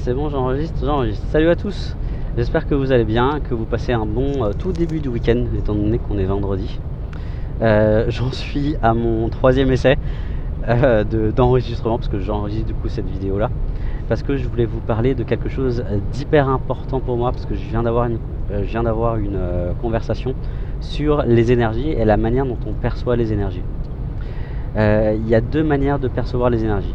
C'est bon, j'enregistre. Salut à tous. J'espère que vous allez bien, que vous passez un bon tout début du week-end, étant donné qu'on est vendredi. J'en suis à mon troisième essai d'enregistrement, parce que j'enregistre du coup cette vidéo-là, parce que je voulais vous parler de quelque chose d'hyper important pour moi, parce que je viens d'avoir une conversation sur les énergies et la manière dont on perçoit les énergies. Il y a deux manières de percevoir les énergies,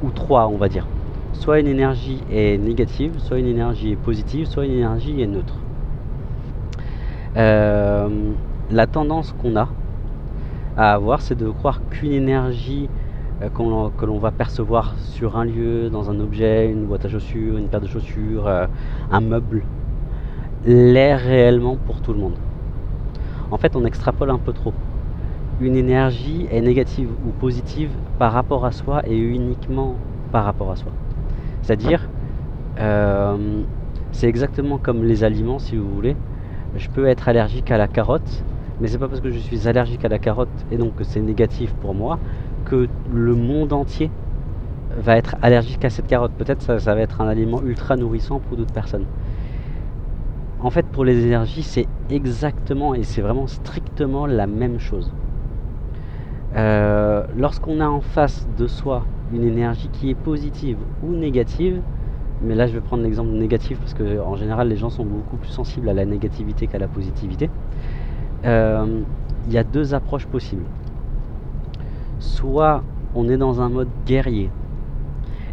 ou trois on va dire. Soit une énergie est négative, soit une énergie est positive, soit une énergie est neutre. La tendance qu'on a à avoir, c'est de croire qu'une énergie que l'on va percevoir sur un lieu, dans un objet, une boîte à chaussures, une paire de chaussures, un meuble, l'est réellement pour tout le monde. En fait, on extrapole un peu trop. Une énergie est négative ou positive par rapport à soi et uniquement par rapport à soi. C'est-à-dire, c'est exactement comme les aliments, si vous voulez. Je peux être allergique à la carotte, mais c'est pas parce que je suis allergique à la carotte et donc que c'est négatif pour moi que le monde entier va être allergique à cette carotte. Peut-être ça va être un aliment ultra nourrissant pour d'autres personnes. En fait, pour les énergies, c'est exactement et c'est vraiment strictement la même chose. Lorsqu'on a en face de soi une énergie qui est positive ou négative, mais là je vais prendre l'exemple négatif parce que en général les gens sont beaucoup plus sensibles à la négativité qu'à la positivité, il y a deux approches possibles. Soit on est dans un mode guerrier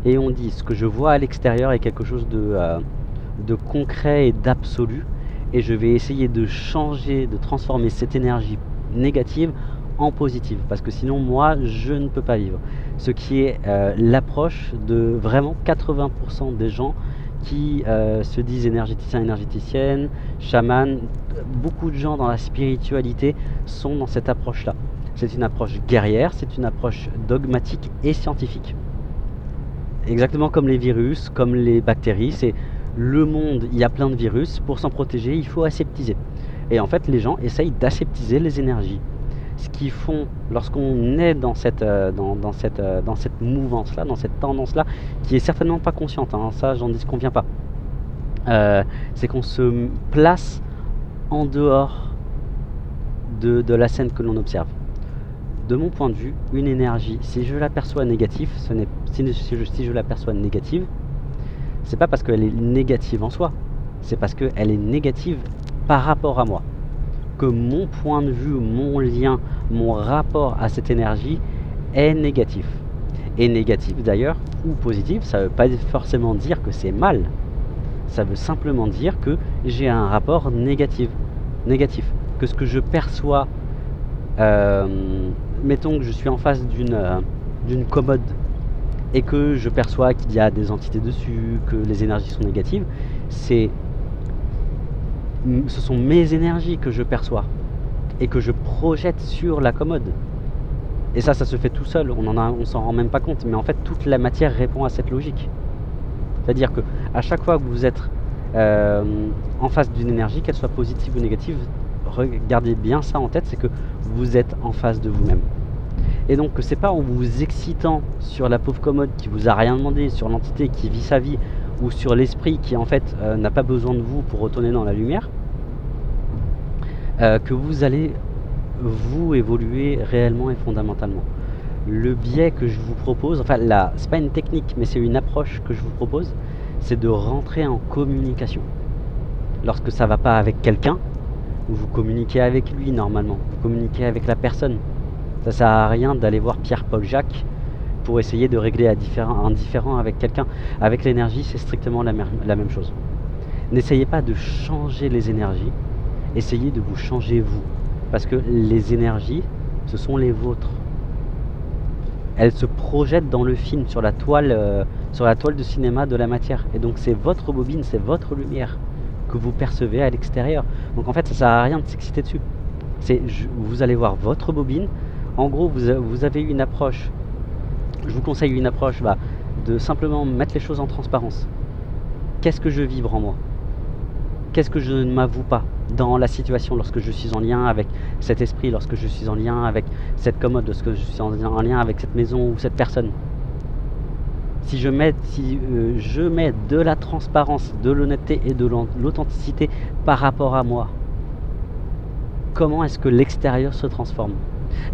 et on dit ce que je vois à l'extérieur est quelque chose de concret et d'absolu, et je vais essayer de changer, de transformer cette énergie négative en positive, parce que sinon moi je ne peux pas vivre. Ce qui est l'approche de vraiment 80% des gens qui se disent énergéticiens, énergéticiennes, chamans. Beaucoup de gens dans la spiritualité sont dans cette approche là. C'est une approche guerrière, c'est une approche dogmatique et scientifique. Exactement comme les virus, comme les bactéries, c'est le monde, il y a plein de virus, pour s'en protéger il faut aseptiser. Et en fait les gens essayent d'aseptiser les énergies. Ce qu'ils font lorsqu'on est dans cette mouvance-là, dans cette tendance-là, qui est certainement pas consciente, hein, ça j'en disconviens pas, c'est qu'on se place en dehors de la scène que l'on observe. De mon point de vue, une énergie, si je l'aperçois négative, si je l'aperçois négative, c'est pas parce qu'elle est négative en soi, c'est parce qu'elle est négative par rapport à moi. Que mon point de vue, mon lien, mon rapport à cette énergie est négatif. Et négatif d'ailleurs, ou positif, ça ne veut pas forcément dire que c'est mal. Ça veut simplement dire que j'ai un rapport négatif. Que ce que je perçois, mettons que je suis en face d'une commode et que je perçois qu'il y a des entités dessus, que les énergies sont négatives, ce sont mes énergies que je perçois et que je projette sur la commode. Et ça se fait tout seul, on s'en rend même pas compte, mais en fait toute la matière répond à cette logique. C'est-à-dire que à chaque fois que vous êtes en face d'une énergie, qu'elle soit positive ou négative, regardez bien ça en tête, c'est que vous êtes en face de vous-même. Et donc c'est pas en vous excitant sur la pauvre commode qui vous a rien demandé, sur l'entité qui vit sa vie, ou sur l'esprit qui en fait n'a pas besoin de vous pour retourner dans la lumière, que vous allez vous évoluer réellement et fondamentalement. Le biais que je vous propose, enfin là, c'est pas une technique mais c'est une approche que je vous propose, c'est de rentrer en communication. Lorsque ça va pas avec quelqu'un, vous communiquez avec lui normalement, vous communiquez avec la personne. Ça sert à rien d'aller voir Pierre, Paul, Jacques pour essayer de régler un différend avec quelqu'un. Avec l'énergie, c'est strictement la même chose. N'essayez pas de changer les énergies, essayez de vous changer vous. Parce que les énergies, ce sont les vôtres. Elles se projettent dans le film, sur la toile de cinéma de la matière. Et donc c'est votre bobine, c'est votre lumière que vous percevez à l'extérieur. Donc en fait, ça sert à rien de s'exciter dessus. Vous allez voir votre bobine. En gros, vous avez une approche. Je vous conseille une approche de simplement mettre les choses en transparence. Qu'est-ce que je vibre en moi? Qu'est-ce que je ne m'avoue pas dans la situation lorsque je suis en lien avec cet esprit, lorsque je suis en lien avec cette commode, lorsque je suis en lien avec cette maison ou cette personne? Si je mets de la transparence, de l'honnêteté et de l'authenticité par rapport à moi, comment est-ce que l'extérieur se transforme?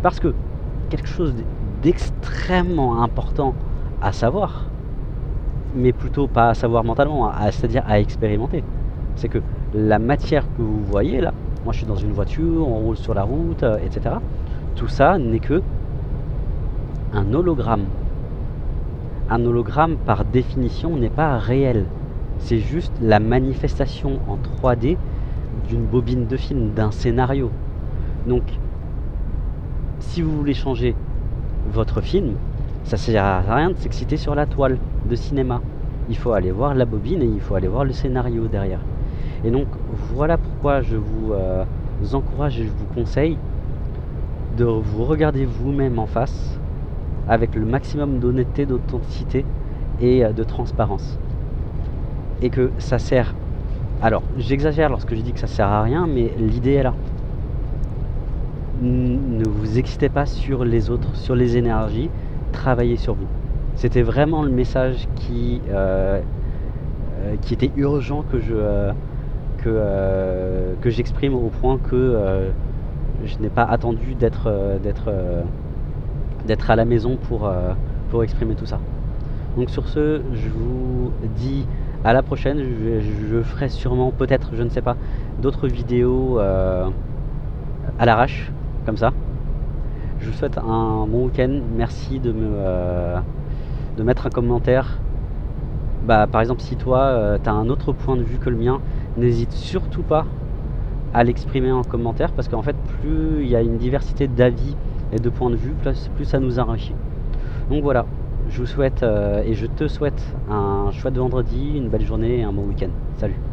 Parce que quelque chose d'extrêmement important à savoir, mais plutôt pas à savoir mentalement, c'est-à-dire à expérimenter. C'est que la matière que vous voyez là, moi je suis dans une voiture, on roule sur la route, etc. Tout ça n'est que un hologramme. Un hologramme, par définition, n'est pas réel. C'est juste la manifestation en 3D d'une bobine de film, d'un scénario. Donc, si vous voulez changer votre film, ça sert à rien de s'exciter sur la toile de cinéma. Il faut aller voir la bobine et il faut aller voir le scénario derrière. Et donc, voilà pourquoi je vous encourage et je vous conseille de vous regarder vous-même en face avec le maximum d'honnêteté, d'authenticité et de transparence. Et que ça sert... Alors, j'exagère lorsque je dis que ça sert à rien, mais l'idée est là. Ne vous excitez pas sur les autres, sur les énergies, travaillez sur vous. C'était vraiment le message qui était urgent que j'exprime, au point que je n'ai pas attendu d'être à la maison pour exprimer tout ça. Donc sur ce, je vous dis à la prochaine. Je ferai sûrement, peut-être, je ne sais pas, d'autres vidéos à l'arrache, comme ça. Je vous souhaite un bon week-end. Merci de mettre un commentaire. Par exemple, si toi, tu as un autre point de vue que le mien, n'hésite surtout pas à l'exprimer en commentaire, parce qu'en fait, plus il y a une diversité d'avis et de points de vue, plus ça nous enrichit. Donc voilà, je vous souhaite et je te souhaite un chouette vendredi, une belle journée et un bon week-end. Salut!